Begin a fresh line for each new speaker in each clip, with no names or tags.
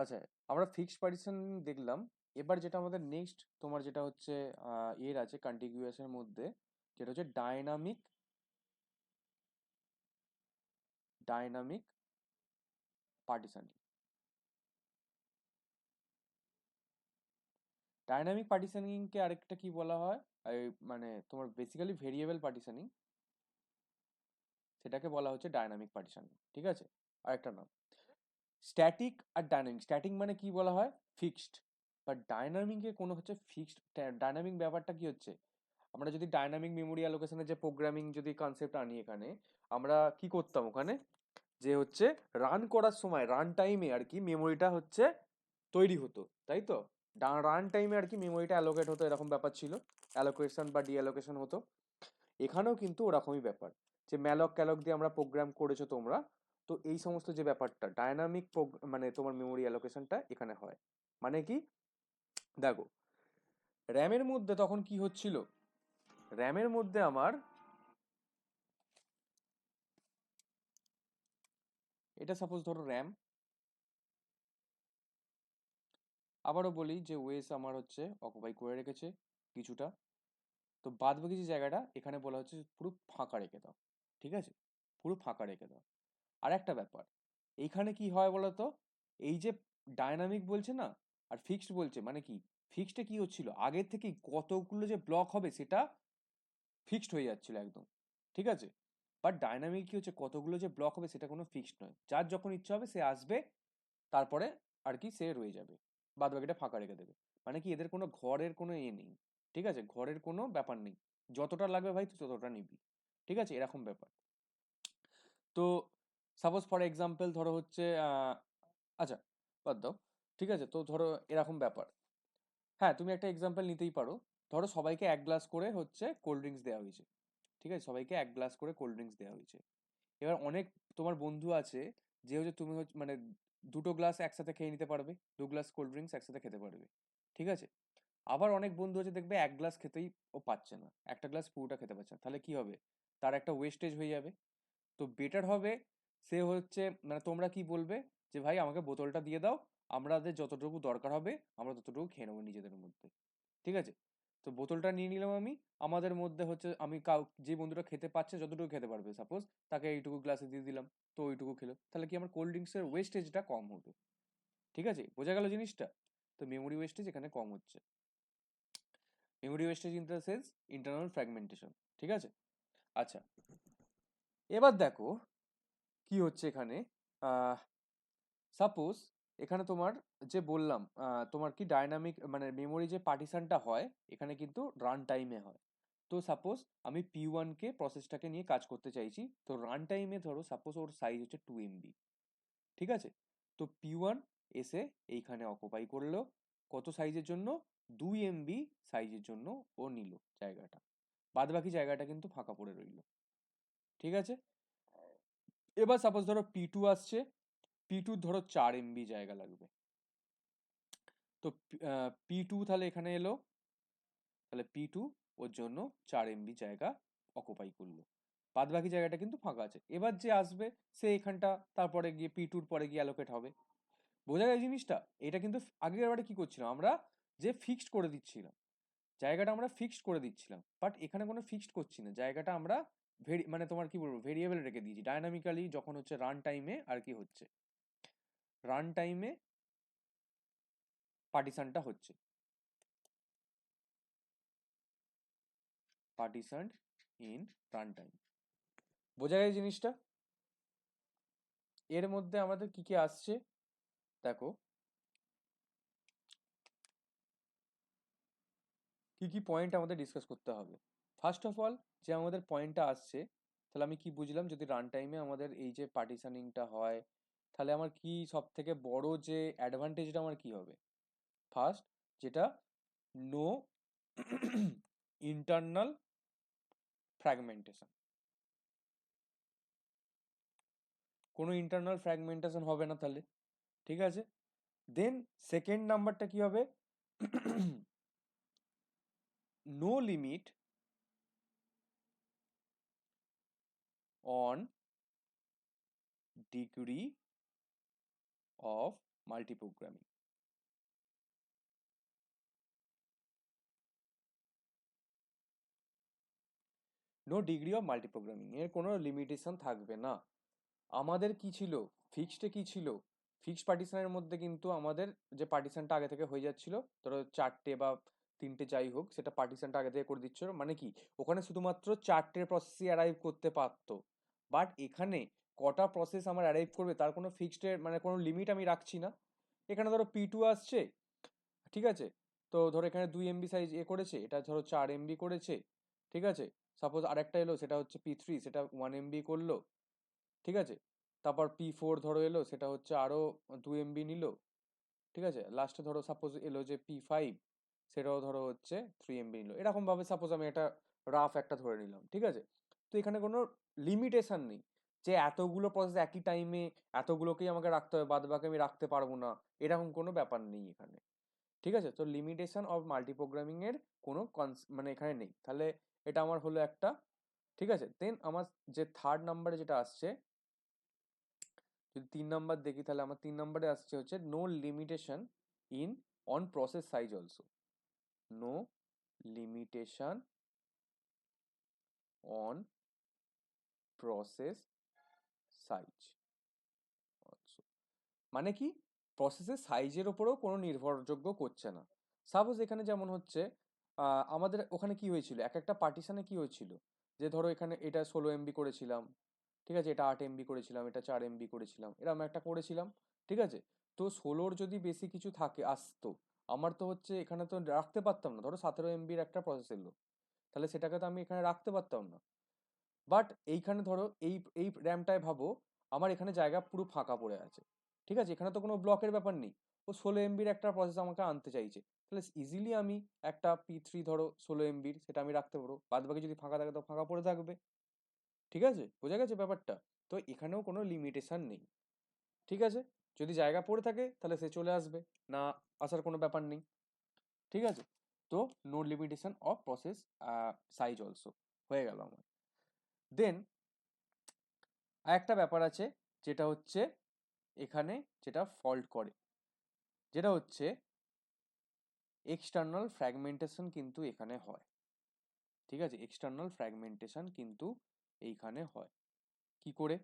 আচ্ছা, আমরা fixed partition দেখলাম। এবার যেটা আমাদের নেক্সট তোমার যেটা হচ্ছে এর আছে কন্টিগুয়াসের মধ্যে, যেটা হচ্ছে ডাইনামিক পার্টিশনিং। ডাইনামিক পার্টিশনিংকে আরেকটা কি বলা হয়, এই মানে তোমার বেসিক্যালি ভেরিয়েবল পার্টিশনিং, সেটাকে বলা হচ্ছে ডাইনামিক পার্টিশনিং। ঠিক আছে, আরেকটা নাম স্ট্যাটিক আর ডাইনামিক। স্ট্যাটিক মানে কি বলা হয়, ফিক্সড। বাট ডাইনামিকে কোনো হচ্ছে ফিক্সড। ডাইনামিক ব্যাপারটা কি হচ্ছে, আমরা যদি ডাইনামিক মেমোরি অ্যালোকেশনের যে প্রোগ্রামিং যদি কনসেপ্ট আনি এখানে, আমরা কি করতাম ওখানে, যে হচ্ছে রান করার সময় রান টাইমে আর কি মেমোরিটা হচ্ছে তৈরি হতো, তাই তো। রান টাইমে আর কি মেমোরিটা অ্যালোকেট হতো, এরকম ব্যাপার ছিল। অ্যালোকেশন বা ডিঅ্যালোকেশন হতো। এখানেও কিন্তু ওরকমই ব্যাপার, যে ম্যালক ক্যালক দিয়ে আমরা প্রোগ্রাম করেছো তোমরা। তো এই সমস্ত যে ব্যাপারটা ডায়নামিক মানে তোমার মেমোরি অ্যালোকেশনটা এখানে হয়। মানে কি, দেখো র্যামের মধ্যে তখন কি হচ্ছিল, র্যামের মধ্যে আমার, এটা সাপোজ ধরো র্যাম, আবারও বলি যে ওয়েস আমার হচ্ছে অকুপাই করে রেখেছে কিছুটা। তো বাদ বাকি যে জায়গাটা এখানে বলা হচ্ছে পুরো ফাঁকা রেখে দাও। ঠিক আছে, পুরো ফাঁকা রেখে দাও। আর একটা ব্যাপার, এইখানে কি হয় বলতো, এই যে ডায়নামিক বলছে না আর ফিক্সড বলছে, মানে কি, ফিক্সডে কি হচ্ছিল আগের থেকেই কতগুলো যে ব্লক হবে সেটা ফিক্সড হয়ে যাচ্ছিল একদম। ঠিক আছে, বাট ডায়নামিক কি হচ্ছে, কতগুলো যে ব্লক হবে সেটা কোনো ফিক্সড নয়, যার যখন ইচ্ছা হবে সে আসবে, তারপরে আর কি সে রয়ে যাবে, বাদ বাকিটা ফাঁকা রেখে দেবে। মানে কি, এদের কোনো ঘরের কোনো নেই। ঠিক আছে, ঘরের কোনো ব্যাপার নেই, যতটা লাগবে ভাই তুই ততটা নিবি। ঠিক আছে, এরকম ব্যাপার। তো সাপোজ ফর এক্সাম্পল ধরো হচ্ছে আচ্ছা বাদ দাও। ঠিক আছে, তো ধরো এরকম ব্যাপার। হ্যাঁ, তুমি একটা এক্সাম্পল নিতেই পারো। ধরো সবাইকে এক গ্লাস করে হচ্ছে কোল্ড ড্রিঙ্কস দেওয়া হয়েছে। ঠিক আছে, সবাইকে এক গ্লাস করে কোল্ড ড্রিঙ্কস দেওয়া হয়েছে। এবার অনেক তোমার বন্ধু আছে যে হচ্ছে তুমি হচ্ছে মানে দুটো গ্লাস একসাথে খেয়ে নিতে পারবে, দু গ্লাস কোল্ড ড্রিঙ্কস একসাথে খেতে পারবে। ঠিক আছে, আবার অনেক বন্ধু আছে দেখবে এক গ্লাস খেতেই ও পাচ্ছে না, একটা গ্লাস পুরোটা খেতে পারছে না, তাহলে কি হবে, তার একটা ওয়েস্টেজ হয়ে যাবে। তো বেটার হবে, সে হচ্ছে মানে তোমরা কি বলবে, যে ভাই আমাকে বোতলটা দিয়ে দাও, আমাদের যতটুকু দরকার হবে আমরা ততটুকু খেয়ে নেবো নিজেদের মধ্যে। ঠিক আছে, তো বোতলটা নিয়ে নিলাম আমি, আমাদের মধ্যে হচ্ছে আমি যে বন্ধুটা খেতে পাচ্ছে যতটুকু খেতে পারবে সাপোজ, তাকে এইটুকু গ্লাসে দিয়ে দিলাম, তো ওইটুকু খেলো, তাহলে কি আমার কোল্ড ড্রিঙ্কসের ওয়েস্টেজটা কম হবে। ঠিক আছে, বোঝা গেল জিনিসটা। তো মেমোরি ওয়েস্টেজ এখানে কম হচ্ছে। Memory wastage in the sense internal fragmentation. ঠিক আছে, আচ্ছা এবার দেখো কি হচ্ছে এখানে। সাপোজ এখানে তোমার যে বললাম তোমার কি ডায়নামিক মানে মেমোরি যে পার্টিশনটা হয় এখানে কিন্তু রান টাইমে হয়। তো সাপোজ আমি P1 কে প্রসেসটাকে নিয়ে কাজ করতে চাইছি, তো রান টাইমে ধরো সাপোজ ওর সাইজ হচ্ছে 2 MB। ঠিক আছে, তো P1 এসে এইখানে অকুপাই করলো কত সাইজের জন্য, 2 MB সাইজের জন্য ও নিল জায়গাটা, বাদ বাকি জায়গাটা কিন্তু ফাঁকা পড়ে রইলো। ঠিক আছে, এবার সাপোজ ধরো P2 আসছে, P2 ধরো 4 MB জায়গা লাগবে। তো P2 তাহলে এখানে এলো, তাহলে P2 ওর জন্য 4 MB জায়গা অকুপাই করলো, বাদ বাকি জায়গাটা কিন্তু ফাঁকা আছে। এবার যে আসবে সে এখানটা তারপরে গিয়ে P2-র পরে গিয়ে অ্যালোকেট হবে। বোঝা যায় জিনিসটা। এটা কিন্তু আগের বারে কি করছিলাম আমরা, যে ফিক্সড করে দিচ্ছিলাম জায়গাটা, আমরা ফিক্সড করে দিচ্ছিলাম, বাট এখানে কোনো ফিক্সড করছি না জায়গাটা, আমরা মানে তোমার কি বলবো ভেরিয়েবল রেখে দিয়েছি ডায়নামিক্যালি, যখন হচ্ছে রান টাইমে আর কি হচ্ছে, রান টাইমে পার্টিশনটা হচ্ছে, পার্টিশন ইন রান টাইম। বোঝা যায় জিনিসটা। এর মধ্যে আমাদের কি কি আসছে দেখো, কি কি পয়েন্ট আমাদের ডিসকাস করতে হবে। ফার্স্ট অফ অল যে আমাদের পয়েন্টটা আসছে, তাহলে আমি কি বুঝলাম, যদি রান টাইমে আমাদের এই যে পার্টিশনিংটা হয়, তাহলে আমার কি সব থেকে বড় যে অ্যাডভান্টেজটা আমার কি হবে, ফার্স্ট যেটা, নো ইন্টারনাল ফ্র্যাগমেন্টেশন, কোনো ইন্টারনাল ফ্র্যাগমেন্টেশন হবে না তাহলে। ঠিক আছে, দেন সেকেন্ড নাম্বারটা কি হবে, no limit on degree of multiprogramming. No degree of multiprogramming, এর কোনো লিমিটেশন থাকবে না। আমাদের কি ছিল, ফিক্সডে কি ছিল, ফিক্সড পার্টিশনের মধ্যে কিন্তু আমাদের যে পার্টিশনটা আগে থেকে হয়ে যাচ্ছিল, ধরো 4টে বা 3টে যাই হোক, সেটা পার্টিশনটা আগে থেকে করে দিচ্ছিল, মানে কি ওখানে শুধুমাত্র 4টে প্রসেসই অ্যারাইভ করতে পারতো। বাট এখানে কটা প্রসেস আমার অ্যারাইভ করবে তার কোনো ফিক্সড মানে কোনো লিমিট আমি রাখছি না। এখানে ধরো P2 আসছে, ঠিক আছে, তো ধরো এখানে 2 MB সাইজ করেছে, এটা ধরো 4 MB করেছে, ঠিক আছে। সাপোজ আরেকটা এলো, সেটা হচ্ছে P3, সেটা 1 MB করলো, ঠিক আছে। তারপর P4 ধরো এলো, সেটা হচ্ছে আরো 2 MB নিল, ঠিক আছে। লাস্টে ধরো সাপোজ এলো যে P5, সেটাও ধরো হচ্ছে 3 MB নিল। এরকম ভাবে সাপোজ আমি একটা রাফ একটা ধরে নিলাম, ঠিক আছে। তো এখানে কোনো লিমিটেশন নেই যে এতগুলো প্রসেস একই টাইমে এতগুলোকেই আমাকে রাখতে হবে, বাদ বাকি আমি রাখতে পারবো না, এরকম কোনো ব্যাপার নেই এখানে, ঠিক আছে। তো লিমিটেশন অফ মাল্টিপ্রোগ্রামিং এর কোনো মানে এখানে নেই। তাহলে এটা আমার হলো একটা, ঠিক আছে। দেন আমার যে থার্ড নাম্বারে যেটা আসছে, যদি 3 নাম্বার দেখি, তাহলে আমার 3 নাম্বারে আসছে হচ্ছে no limitation in on process size also. No limitation on process size also, মানে কি প্রসেসের সাইজের ওপরেও কোনো নির্ভরযোগ্য করছে না। সাপোজ এখানে যেমন হচ্ছে আমাদের ওখানে কি হয়েছিল, এক একটা পার্টিশনে কি হয়েছিল, যে ধরো এখানে এটা 16 MB করেছিলাম, ঠিক আছে, এটা 8 MB করেছিলাম, এটা 4 MB করেছিলাম, এরকম একটা করেছিলাম, ঠিক আছে। তো 16-র যদি বেশি কিছু থাকে আসতো, আমার তো হচ্ছে এখানে তো রাখতে পারতাম না। ধরো 17 MBর একটা প্রসেস এলো, তাহলে সেটাকে তো আমি এখানে রাখতে পারতাম না। বাট এইখানে ধরো এই এই র্যামটায় ভাবো আমার এখানে জায়গা পুরো ফাঁকা পড়ে আছে, ঠিক আছে, এখানে তো কোনো ব্লকের ব্যাপার নেই। ও 16 MBর একটা প্রসেস আমাকে আনতে চাইছে, তাহলে ইজিলি আমি একটা P3 ধরো 16 MBর, সেটা আমি রাখতে পারবো, বাদ বাকি যদি ফাঁকা থাকে তো ফাঁকা পড়ে থাকবে, ঠিক আছে, বোঝা গেছে ব্যাপারটা। তো এখানেও কোনো লিমিটেশন নেই, ঠিক আছে। যদি জায়গা পড়ে থাকে তাহলে সে চলে আসবে, না আসার কোনো ব্যাপার নেই, ঠিক আছে। তো no limitation of process size also হয়ে গেল আমার। দেন আরেকটা ব্যাপার আছে, যেটা হচ্ছে এখানে যেটা ফল্ট করে, যেটা হচ্ছে এক্সটার্নাল ফ্র্যাগমেন্টেশন কিন্তু এখানে হয়, ঠিক আছে। এক্সটার্নাল ফ্র্যাগমেন্টেশন কিন্তু এইখানে হয় কি করে,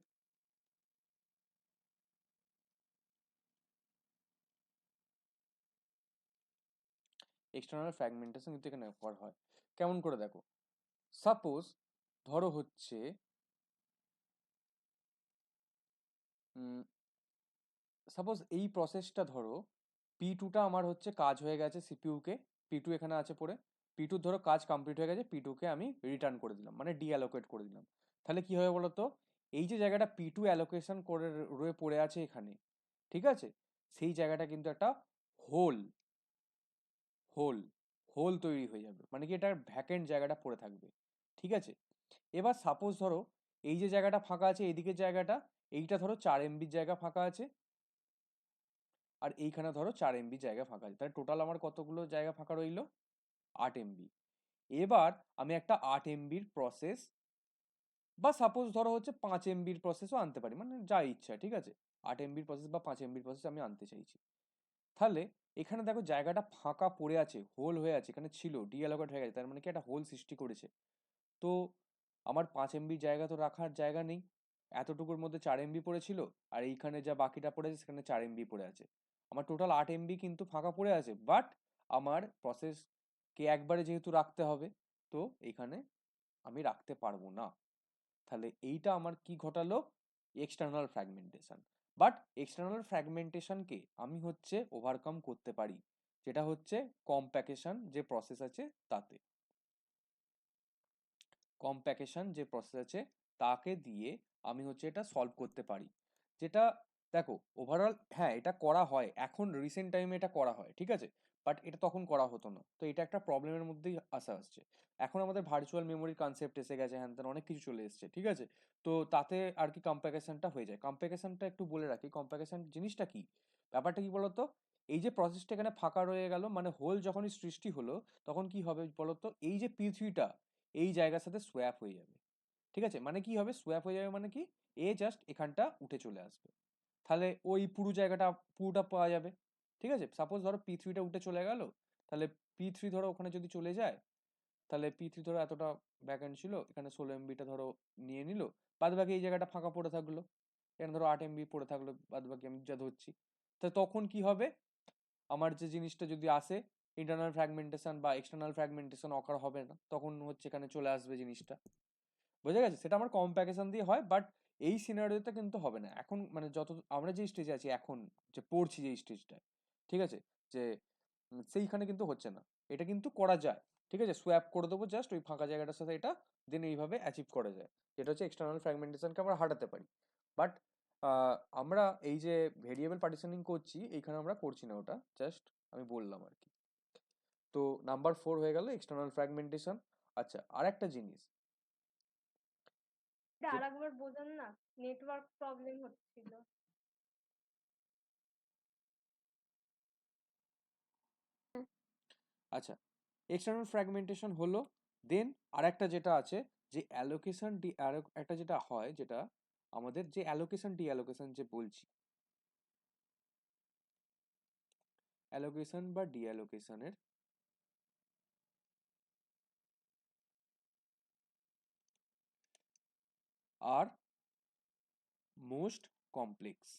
এক্সটার্নাল ফ্র্যাগমেন্টেশন কিন্তু এখানে হয় কেমন করে দেখো। সাপোজ ধরো হচ্ছে সাপোজ এই প্রসেসটা ধরো P2টা আমার হচ্ছে কাজ হয়ে গেছে সিপিইউকে, P2 এখানে আছে পড়ে, P2 ধরো কাজ কমপ্লিট হয়ে গেছে, P2কে আমি রিটার্ন করে দিলাম, মানে ডিঅ্যালোকেট করে দিলাম। তাহলে কি হবে বলতো, এই যে জায়গাটা P2 অ্যালোকেশন করে রয়ে পড়ে আছে এখানে, ঠিক আছে, সেই জায়গাটা কিন্তু একটা হোল হোল হোল তৈরি হয়ে যাবে, মানে কি এটা ভ্যাকেন্ট জায়গাটা পড়ে থাকবে, ঠিক আছে। এবার সাপোজ ধরো এই যে জায়গাটা ফাঁকা আছে, এদিকের জায়গাটা, এইটা ধরো 4 MBর জায়গা ফাঁকা আছে, আর এইখানে ধরো 4 MB জায়গা ফাঁকা আছে, তাহলে টোটাল আমার কতগুলো জায়গা ফাঁকা রইলো, 8 MB। এবার আমি একটা 8 MBর প্রসেস, বা সাপোজ ধরো হচ্ছে 5 MBর প্রসেসও আনতে পারি, মানে যা ইচ্ছা, ঠিক আছে। 8 MBর প্রসেস বা 5 MBর প্রসেস আমি আনতে চাইছি। তাহলে এখানে দেখো জায়গাটা ফাঁকা পড়ে আছে, হোল হয়ে আছে, এখানে ছিল ডিঅ্যালোকেট হয়ে গেছে, তার মানে কি একটা হোল সৃষ্টি করেছে। তো আমার 5 MBর জায়গা তো রাখার জায়গা নেই, এতটুকুর মধ্যে 4 MB পড়েছিল, আর এইখানে যা বাকিটা পড়েছে সেখানে 4 MB পড়ে আছে, আমার টোটাল 8 MB কিন্তু ফাঁকা পড়ে আছে। বাট আমার প্রসেসকে একবারে যেহেতু রাখতে হবে, তো এখানে আমি রাখতে পারবো না। তাহলে এইটা আমার কি ঘটালো, এক্সটার্নাল ফ্র্যাগমেন্টেশন। বাট এক্সটার্নাল ফ্র্যাগমেন্টেশনকে আমি হচ্ছে ওভারকাম করতে পারি, যেটা হচ্ছে কম্প্যাকেশন যে প্রসেস আছে তাতে, কম্প্যাকেশন যে প্রসেস আছে তাকে দিয়ে আমি হচ্ছে এটা সলভ করতে পারি। যেটা দেখো ওভারঅল হ্যাঁ এটা করা হয়, এখন রিসেন্ট টাইমে এটা করা হয়, ঠিক আছে। বাট এটা তখন করা হতো না, তো এটা একটা প্রবলেমের মধ্যেই আসছে। এখন আমাদের ভার্চুয়াল মেমোরির কনসেপ্ট এসে গেছে, হ্যান ত্যান অনেক কিছু চলে এসছে, ঠিক আছে। তো তাতে আর কি কম্প্যাকেশনটা হয়ে যায়। কম্প্যাকেশনটা একটু বলে রাখি, কম্প্যাকেশন জিনিসটা কি, ব্যাপারটা কি বলতো, এই যে প্রসেসটা এখানে ফাঁকা রয়ে গেল, মানে হোল যখনই সৃষ্টি হলো, তখন কি হবে বলতো, এই যে P3টা এই জায়গার সাথে সোয়াপ হয়ে যাবে, ঠিক আছে। মানে কি হবে সোয়াপ হয়ে যাবে, মানে কি এ জাস্ট এখানটা উঠে চলে আসবে, তাহলে ওই পুরো জায়গাটা পুরোটা পাওয়া যাবে। ঠিক আছে, সাপোজ ধরো P3টা উঠে চলে গেল, তাহলে P3 ধরো ওখানে যদি চলে যায়, তাহলে P3 ধরো এতটা ব্যাকএন্ড ছিল, এখানে 16 MB ধরো নিয়ে নিল, বাদ বাকি এই জায়গাটা ফাঁকা পড়ে থাকলো, এখানে ধরো 8 MB পড়ে থাকলো বাদ বাকি, আমি যা ধরছি। তো তখন কি হবে, আমার যে জিনিসটা যদি আসে, ইন্টারনাল ফ্র্যাগমেন্টেশন বা এক্সটার্নাল ফ্র্যাগমেন্টেশন অকার হবে না, তখন হচ্ছে এখানে চলে আসবে জিনিসটা। বোঝা গেছে? সেটা আমার কম্প্যাকেশন দিয়ে হয়, বাট এই সিনারিওতে কিন্তু হবে না এখন, মানে যত আমরা যে স্টেজে আছি এখন, যে পড়ছি যে স্টেজটায়, ঠিক আছে, যে সেইখানে কিন্তু হচ্ছে না। এটা কিন্তু করা যায়, ঠিক আছে, সোয়াপ করে দেবো জাস্ট ওই ফাঁকা জায়গাটার সাথে এটা, দেন এইভাবে অ্যাচিভ করা যায়, যেটা হচ্ছে এক্সটার্নাল ফ্র্যাগমেন্টেশনকে আমরা হাঁটাতে পারি। বাট আমরা এই যে ভেরিয়েবল পার্টিশনিং করছি, এইখানে আমরা করছি না ওটা, জাস্ট আমি বললাম আর কি। তো নাম্বার 4 হয়ে গেল এক্সটার্নাল ফ্র্যাগমেন্টেশন। আচ্ছা, আর একটা জিনিস
এটা
যে,
আরেকবার বোঝান না, নেটওয়ার্ক প্রবলেম হচ্ছিল।
আচ্ছা, এক্সটার্নাল ফ্র্যাগমেন্টেশন হলো, দেন আরেকটা যেটা আছে, যে অ্যালোকেশন ডি একটা যেটা হয়, যেটা আমাদের যে অ্যালোকেশন ডি অ্যালোকেশন যে বলছি, অ্যালোকেশন বা ডি অ্যালোকেশনের আর মোস্ট কমপ্লেক্স।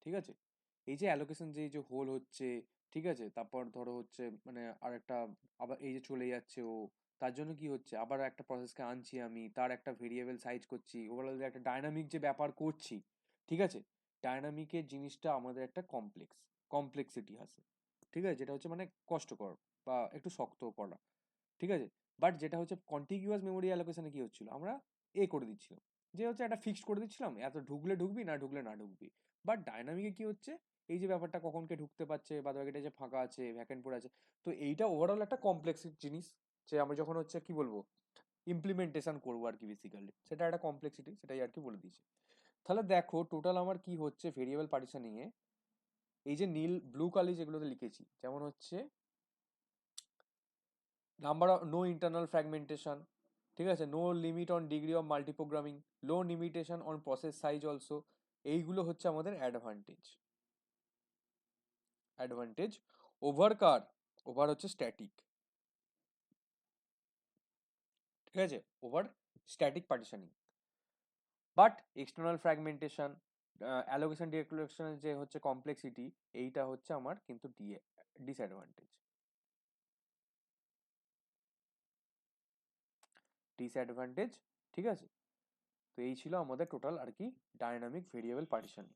ঠিক আছে, এই যে অ্যালোকেশন যে এই যে হোল হচ্ছে, ঠিক আছে, তারপর ধরো হচ্ছে মানে আরেকটা, আবার এই যে চলে যাচ্ছে ও, তার জন্য কি হচ্ছে, আবার একটা প্রসেসকে আনছি আমি, তার একটা ভেরিয়েবল সাইজ করছি, ওভারঅল একটা ডাইনামিক যে ব্যাপার করছি, ঠিক আছে, ডাইনামিকের জিনিসটা আমাদের একটা কমপ্লেক্সিটি আছে, ঠিক আছে, যেটা হচ্ছে মানে কষ্টকর বা একটু শক্ত করা, ঠিক আছে। বাট যেটা হচ্ছে কন্টিগুয়াস মেমোরি অ্যালোকেশনে কি হচ্ছিল, আমরা করে দিচ্ছিলাম, যে হচ্ছে একটা ফিক্সড করে দিচ্ছিলাম, এত ঢুকলে ঢুকবি, না ঢুকলে না ঢুকবি। বাট ডাইনামিকে কি হচ্ছে, এই যে ব্যাপারটা কখন কে ঢুকতে পারছে, বাদ বাকিটা যে ফাঁকা আছে, ভ্যাকেন্ট পড়ে আছে, তো এইটা ওভারঅল একটা কমপ্লেক্স জিনিস, যে আমরা যখন হচ্ছে কি বলবো ইমপ্লিমেন্টেশন করবো আর কি, বেসিক্যালি সেটা একটা কমপ্লেক্সিটি, সেটাই আর কি বলে দিয়েছে। তাহলে দেখো টোটাল আমার কি হচ্ছে ভেরিয়েবল পার্টিশনিং এ, এই যে নীল ব্লু কালি যেগুলোতে লিখেছি, যেমন হচ্ছে number of no internal fragmentation, ঠিক আছে, no limit on degree of multiprogramming, low limitation on process size also, এইগুলো হচ্ছে আমাদের অ্যাডভান্টেজ ওভার কার, ওভার হচ্ছে স্ট্যাটিক, ঠিক আছে, over static partitioning. But external fragmentation, allocation ডিঅ্যালোকেশনের যে হচ্ছে কমপ্লেক্সিটি, এইটা হচ্ছে আমার কিন্তু ডিসঅ্যাডভান্টেজ, ডিসঅ্যাডভান্টেজ, ঠিক আছে। তো এই ছিল আমাদের টোটাল আর কি ডায়নামিক ভেরিয়েবল পার্টিশনিং।